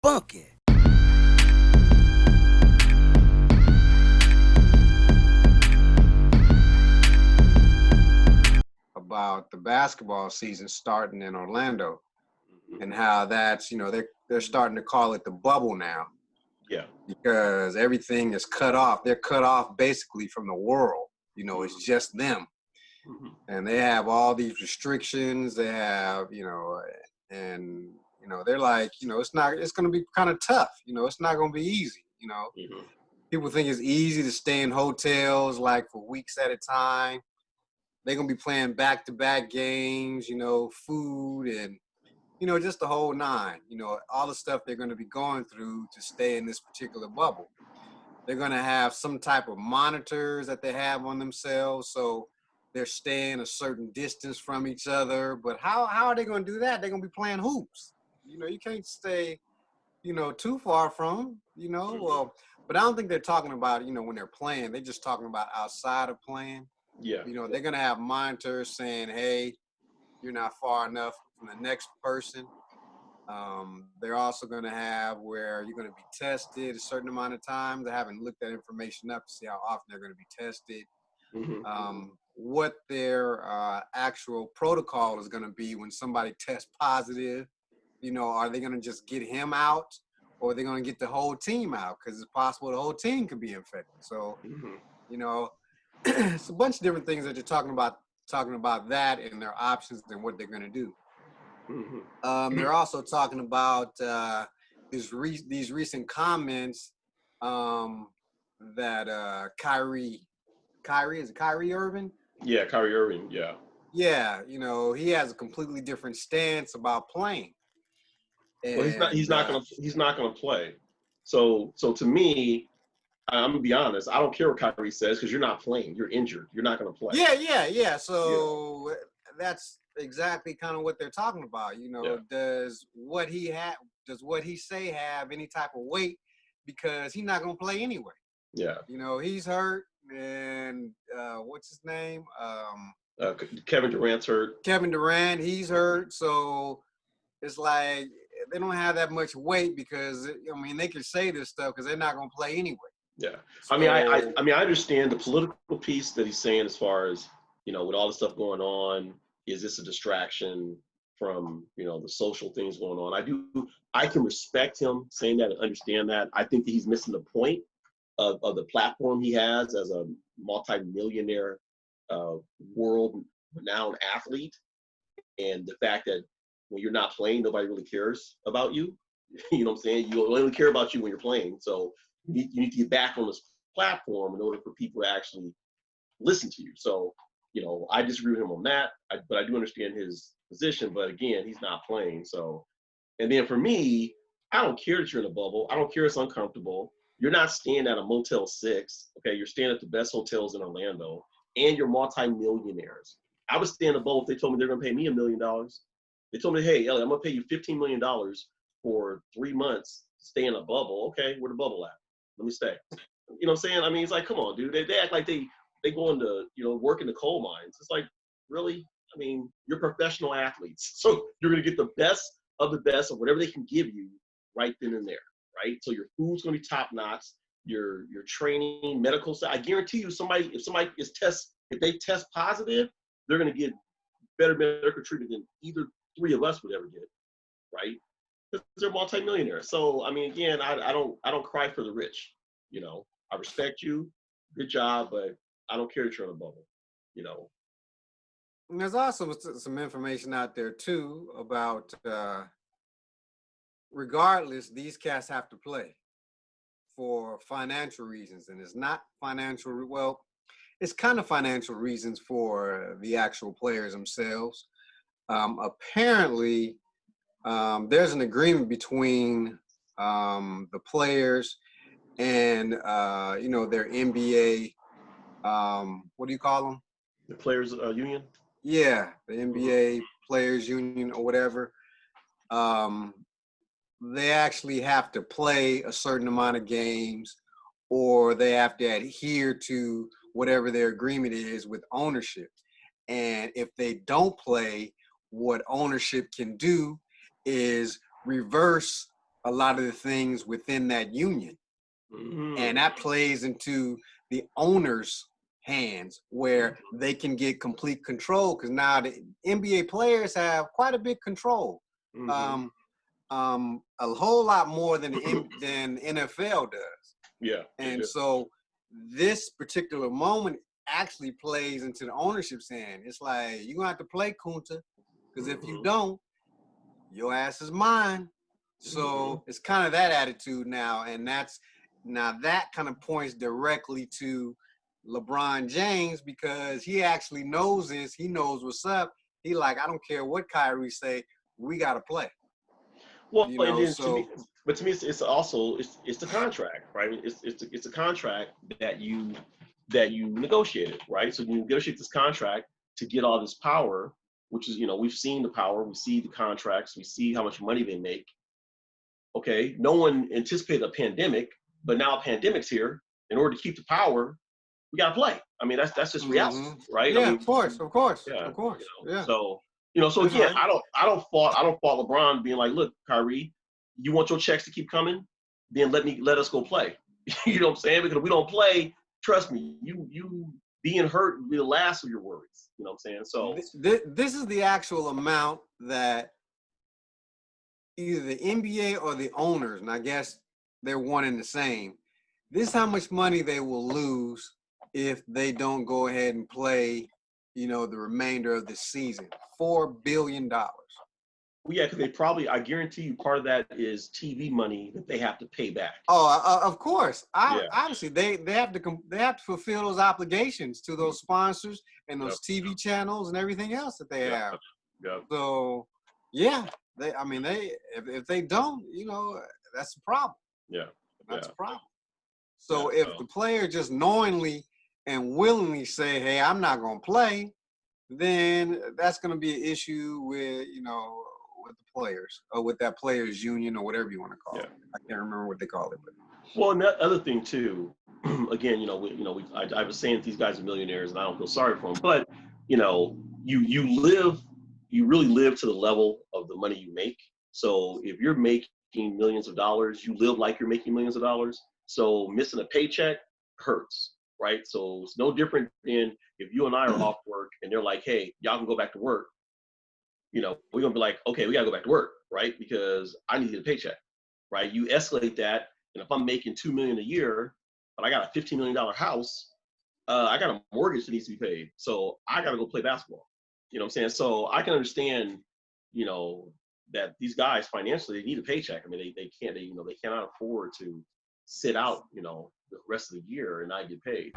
Funky. About the basketball season starting in Orlando and how that's, they're starting to call it the bubble now. Yeah. Because everything is cut off. They're cut off basically from the world. It's just them. Mm-hmm. And they have all these restrictions. They have, they're like, it's going to be kind of tough. It's not going to be easy. Mm-hmm. People think it's easy to stay in hotels like for weeks at a time. They're going to be playing back-to-back games, food and, just the whole nine, all the stuff they're going to be going through to stay in this particular bubble. They're going to have some type of monitors that they have on themselves. So they're staying a certain distance from each other. But how are they going to do that? They're going to be playing hoops. You can't stay, too far from them, Mm-hmm. but I don't think they're talking about, when they're playing. They're just talking about outside of playing. Yeah. They're going to have monitors saying, hey, you're not far enough from the next person. They're also going to have where you're going to be tested a certain amount of times. I haven't looked that information up to see how often they're going to be tested. Mm-hmm. What their actual protocol is going to be when somebody tests positive. Are they going to just get him out, or are they going to get the whole team out? Because it's possible the whole team could be infected. So, it's a bunch of different things that you're talking about that and their options and what they're going to do. Mm-hmm. They're also talking about these recent comments that Kyrie is it Kyrie Irving? Yeah, Kyrie Irving. Yeah. Yeah, he has a completely different stance about playing. And, Well, he's not gonna play. So to me, I'm gonna be honest. I don't care what Kyrie says because you're not playing. You're injured. You're not gonna play. Yeah. So that's exactly kind of what they're talking about. Does what he say have any type of weight? Because he's not gonna play anyway. Yeah. He's hurt, and what's his name? Kevin Durant's hurt. Kevin Durant, he's hurt. So it's like they don't have that much weight because they can say this stuff because they're not gonna play anyway. Yeah. So, I understand the political piece that he's saying as far as, with all the stuff going on, is this a distraction from, the social things going on? I can respect him saying that and understand that. I think that he's missing the point of the platform he has as a multi-millionaire world-renowned athlete, and the fact that when you're not playing, nobody really cares about you. You know what I'm saying? You only care about you when you're playing. So you need to get back on this platform in order for people to actually listen to you. So, I disagree with him on that, but I do understand his position. But again, he's not playing. So, and then for me, I don't care that you're in a bubble. I don't care it's uncomfortable. You're not staying at a Motel 6, okay? You're staying at the best hotels in Orlando, and you're multi-millionaires. I would stay in a bubble if they told me they're going to pay me $1 million. They told me, hey, Elliot, I'm going to pay you $15 million for 3 months to stay in a bubble. Okay, where the bubble at? Let me stay. You know what I'm saying? I mean, it's like, come on, dude. They act like they go into, work in the coal mines. It's like, really? I mean, you're professional athletes. So you're going to get the best of whatever they can give you right then and there, right? So your food's going to be top notch. Your training, medical stuff. I guarantee you, if they test positive, they're going to get better medical treatment than either three of us would ever get, right? Because they're multimillionaires. So I mean, again, I don't cry for the rich. I respect you, good job, but I don't care that you're in a bubble. And there's also some information out there too about regardless, these cats have to play for financial reasons, and it's not financial. Well, it's kind of financial reasons for the actual players themselves. Apparently, there's an agreement between the players and their NBA. What do you call them? The players' union. Yeah, the NBA Players Union or whatever. They actually have to play a certain amount of games, or they have to adhere to whatever their agreement is with ownership. And if they don't play, what ownership can do is reverse a lot of the things within that union. And that plays into the owner's hands where they can get complete control, because now the NBA players have quite a bit control. A whole lot more than than NFL does. Yeah. And so this particular moment actually plays into the ownership's hand. It's like, you're gonna have to play, Kunta, because if you don't, your ass is mine. So it's kind of that attitude now, and that kind of points directly to LeBron James, because he actually knows this. He knows what's up. He like, I don't care what Kyrie say, we gotta play. Well, you know, and then so to me, it's also the contract, right? It's a contract that you negotiated, right? So you negotiate this contract to get all this power, which is, we've seen the power, we see the contracts, we see how much money they make. Okay, no one anticipated a pandemic, but now a pandemic's here. In order to keep the power, we gotta play. I mean, that's just reality, right? Yeah, I mean, of course. Yeah, Yeah. So so That's again, right. I don't fault LeBron being like, look, Kyrie, you want your checks to keep coming, then let us go play. You know what I'm saying? Because if we don't play, trust me, you being hurt will be the last of your worries. You know what I'm saying? So this is the actual amount that either the NBA or the owners, and I guess they're one and the same. This is how much money they will lose if they don't go ahead and play, the remainder of the season. $4 billion. well, yeah, because they probably, I guarantee you, part of that is TV money that they have to pay back. Oh, of course. Yeah. Obviously, they have to fulfill those obligations to those sponsors and those TV channels and everything else that they have. Yep. So, yeah, if they don't, that's a problem. Yeah. That's a problem. So if the player just knowingly and willingly say, "Hey, I'm not going to play," then that's going to be an issue with with the players, or with that players union, or whatever you want to call it. I can't remember what they call it. But. Well, and that other thing too, again, I was saying that these guys are millionaires, and I don't feel sorry for them, but you really live to the level of the money you make. So if you're making millions of dollars, you live like you're making millions of dollars. So missing a paycheck hurts, right? So it's no different than if you and I are off work and they're like, "Hey, y'all can go back to work." We're gonna be like, "Okay, we gotta go back to work," right? Because I need to get a paycheck, right? You escalate that, and if I'm making $2 million a year, but I got a $15 million house, I got a mortgage that needs to be paid, so I gotta go play basketball. You know what I'm saying? So I can understand, that these guys financially, they need a paycheck. I mean, they cannot afford to sit out, the rest of the year and not get paid.